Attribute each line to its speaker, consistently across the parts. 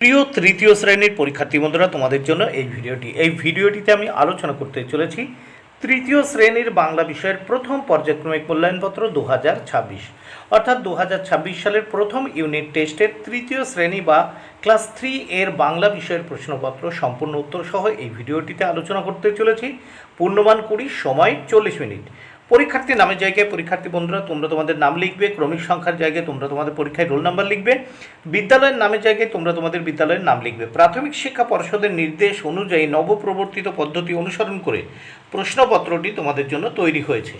Speaker 1: প্রিয় তৃতীয় শ্রেণীর পরীক্ষার্থী বন্ধুরা, তোমাদের জন্য এই ভিডিওটিতে আমি আলোচনা করতে চলেছি তৃতীয় শ্রেণীর বাংলা বিষয়ের প্রথম পর্যায়ক্রমিক মূল্যায়নপত্র 2026, অর্থাৎ 2026 সালের প্রথম ইউনিট টেস্টের তৃতীয় শ্রেণী বা ক্লাস 3 এর বাংলা বিষয়ের প্রশ্নপত্র সম্পূর্ণ উত্তর সহ এই ভিডিওটিতে আলোচনা করতে চলেছি। পূর্ণমান 20, সময় 40 মিনিট। পরীক্ষার্থী নামের জায়গায় পরীক্ষার্থী বন্ধুরা তোমরা তোমাদের নাম লিখবে, ক্রমিক সংখ্যার জায়গায় তোমরা তোমাদের পরীক্ষায় রোল নাম্বার লিখবে, বিদ্যালয়ের নামের জায়গায় তোমরা তোমাদের বিদ্যালয়ের নাম লিখবে। প্রাথমিক শিক্ষা পর্ষদের নির্দেশ অনুযায়ী নবপ্রবর্তিত পদ্ধতি অনুসরণ করে প্রশ্নপত্রটি তোমাদের জন্য তৈরি হয়েছে।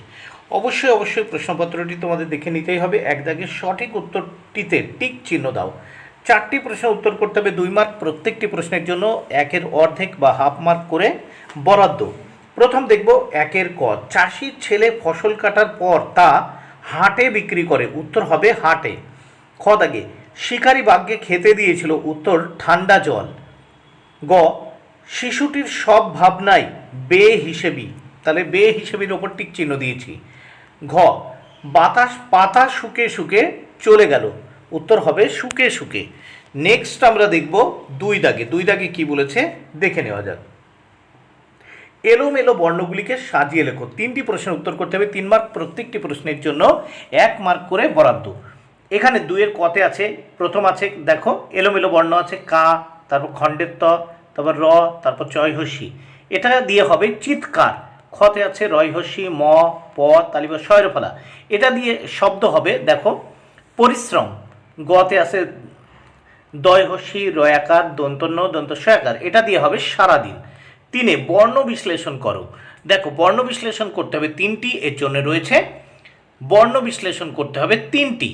Speaker 1: অবশ্যই প্রশ্নপত্রটি তোমাদের দেখে নিতেই হবে। এক দাগের সঠিক উত্তরটিতে টিক চিহ্ন দাও। 4টি প্রশ্ন উত্তর করতে হবে 2 মার্ক, প্রত্যেকটি প্রশ্নের জন্য 1-এর অর্ধেক বা হাফ মার্ক করে বরাদ্দ। প্রথম দেখব 1-এর ক, চাষির ছেলে ফসল কাটার পর তা হাটে বিক্রি করে, উত্তর হবে হাটে। খ দাগে শিকারি বাঘকে খেতে দিয়েছিল, উত্তর ঠান্ডা জল। গ শিশুটির সব ভাবনাই বে হিসেবি, তাহলে বে হিসেবির ওপর টিক চিহ্ন দিয়েছি। ঘ বাতাস পাতা শুকে শুকে চলে গেল, উত্তর হবে শুকে শুকে। নেক্সট আমরা দেখব 2 দাগে কি বলেছে দেখে নেওয়া যাক। এলোমেলো বর্ণগুলিকে সাজিয়ে লেখো। 3টি প্রশ্নের উত্তর করতে হবে 3 মার্ক, প্রত্যেকটি প্রশ্নের জন্য 1 মার্ক করে বরাদ্দ। এখানে 2-এর কতে আছে, প্রথম আছে দেখো এলোমেলো বর্ণ আছে কা, তারপর খণ্ডের ত, তারপর র, তারপর চয় হস্যি, এটা দিয়ে হবে চিৎকার। খতে আছে রয় হস্যি ম প তালিবা শয়ের ফলা, এটা দিয়ে শব্দ হবে দেখো পরিশ্রম। গতে আছে দয় হস্যি রয়াকার দন্তন্য দন্ত শয়াকার, এটা দিয়ে হবে সারাদিন। 3-এ বর্ণ বিশ্লেষণ করো। দেখো বর্ণ বিশ্লেষণ করতে হবে 3টি, এর জন্য রয়েছে বর্ণ বিশ্লেষণ করতে হবে 3টি,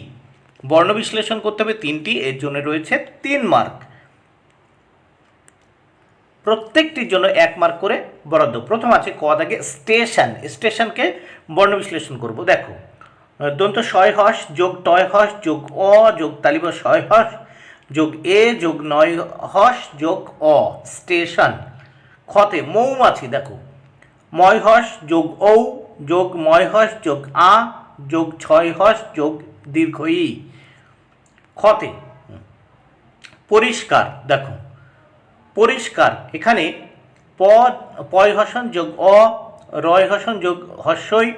Speaker 1: বর্ণ বিশ্লেষণ করতে হবে 3টি, এর জন্য রয়েছে 3 মার্ক, প্রত্যেকটির জন্য 1 মার্ক করে বরাদ্দ। প্রথম আছে ক দাগে স্টেশন, স্টেশনকে বর্ণ বিশ্লেষণ করব। দেখো দন্ত শয় হস যোগ টয় হস যোগ অ যোগ তালিবা শয় হস যোগ এ যোগ নয় হস যোগ অ, স্টেশন। খতে মৌমাছি, দেখো ময় হস যোগ ঔ যোগ ময় হস যোগ আ যোগ ছয় হস যোগ দীর্ঘ ই। খতে পরিষ্কার, দেখো পরিষ্কার, এখানে পয় হসন যোগ অ, রয় হসন যোগ হস্যই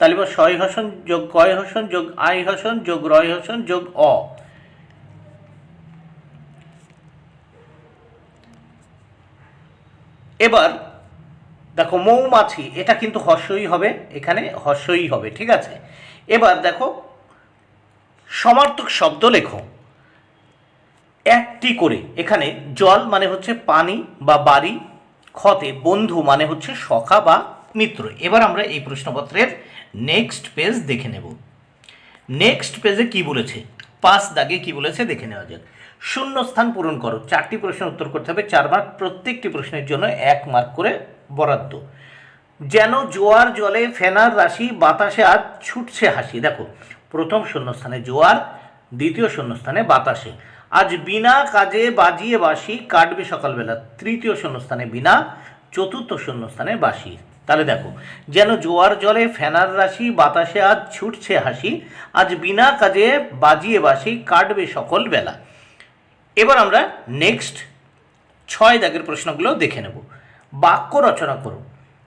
Speaker 1: তালিবা শয় হসন যোগ কয় হসন যোগ আই হসন যোগ রয় হসন যোগ অ। এবার দেখো মৌমাছি, এটা কিন্তু হস্যই হবে, এখানে হস্যই হবে, ঠিক আছে। এবার দেখো সমার্থক শব্দ লেখো 1টি করে। এখানে জল মানে হচ্ছে পানি বা বাড়ি, খতে বন্ধু মানে হচ্ছে সখা বা মিত্র। এবার আমরা এই প্রশ্নপত্রের নেক্সট পেজ দেখে নেব। নেক্সট পেজে কি বলেছে, 5 দাগে কি বলেছে দেখে নেওয়া যাক। শূন্যস্থান পূরণ করো। 4টি প্রশ্নের উত্তর করতে হবে 4 মার্ক, প্রত্যেকটি প্রশ্নের জন্য 1 মার্ক করে বরাদ্দ। যেন জোয়ার জলে ফেনার রাশি বাতাসে আজ ছুটছে হাসি। দেখো প্রথম শূন্যস্থানে জোয়ার, দ্বিতীয় শূন্যস্থানে বাতাসে। আজ বিনা কাজে বাজিয়ে বাঁশি কাটবে সকালবেলা, তৃতীয় শূন্যস্থানে বিনা, চতুর্থ শূন্যস্থানে বাঁশি। তাহলে দেখো যেন জোয়ার জলে ফেনার রাশি বাতাসে আজ ছুটছে হাসি, আজ বিনা কাজে বাজিয়ে বাঁশি কাটবে সকল বেলা। এবার আমরা নেক্সট 6 দাগের প্রশ্নগুলো দেখে নেব। বাক্য রচনা করো।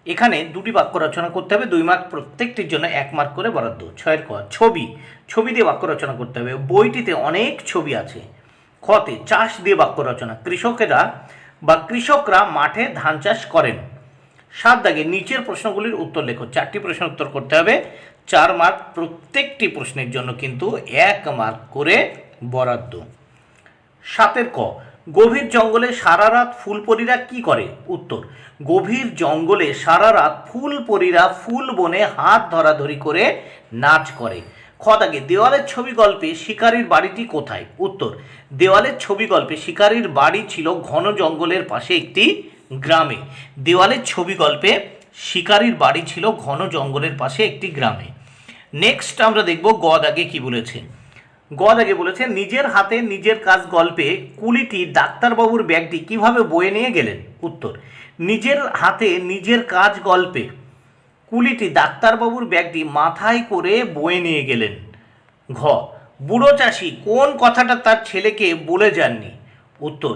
Speaker 1: এখানে 2টি বাক্য রচনা করতে হবে 2 মার্ক, প্রত্যেকটির জন্য 1 মার্ক করে বরাদ্দ। 6-এর ক ছবি, ছবি দিয়ে বাক্য রচনা করতে হবে। বইটিতে অনেক ছবি আছে। খতে চাষ দিয়ে বাক্য রচনা, কৃষকরা মাঠে ধান চাষ করেন। 7 দাগে নিচের প্রশ্নগুলির উত্তর লেখো। 4টি প্রশ্নের উত্তর করতে হবে 4 মার্ক, প্রত্যেকটি প্রশ্নের জন্য কিন্তু 1 মার্ক করে বরাদ্দ। 7-এর ক গভীর জঙ্গলে সারা রাত ফুলপরীরা কি করে, উত্তর গভীর জঙ্গলে সারা রাত ফুলপরীরা ফুল বনে হাত ধরাধরি করে নাচ করে। খ দাগে দেওয়ালের ছবি গল্পে শিকারীর বাড়িটি কোথায়, উত্তর দেওয়ালের ছবি গল্পে শিকারীর বাড়ি ছিল ঘন জঙ্গলের পাশে একটি গ্রামে। দেওয়ালের ছবি গল্পে শিকারীর বাড়ি ছিল ঘন জঙ্গলের পাশে একটি গ্রামে। নেক্সট আমরা দেখব গ দাগে কি বলেছে। গ দাগে বলেছে নিজের হাতে নিজের কাজ গল্পে কুলিটি ডাক্তারবাবুর ব্যাগটি কিভাবে বয়ে নিয়ে গেলেন, উত্তর নিজের হাতে নিজের কাজ গল্পে কুলিটি ডাক্তারবাবুর ব্যাগটি মাথায় করে বয়ে নিয়ে গেলেন। ঘ বুড়ো চাষি কোন কথাটা তার ছেলেকে বলে যাননি, উত্তর,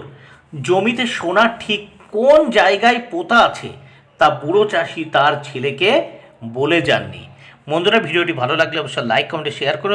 Speaker 1: জমিতে সোনা ঠিক কোন জায়গায় পোতা আছে তা বুড়ো চাষি তার ছেলেকে বলে যাননি। বন্ধুরা, ভিডিওটি ভালো লাগলে অবশ্যই লাইক কমেন্টে শেয়ার করুন।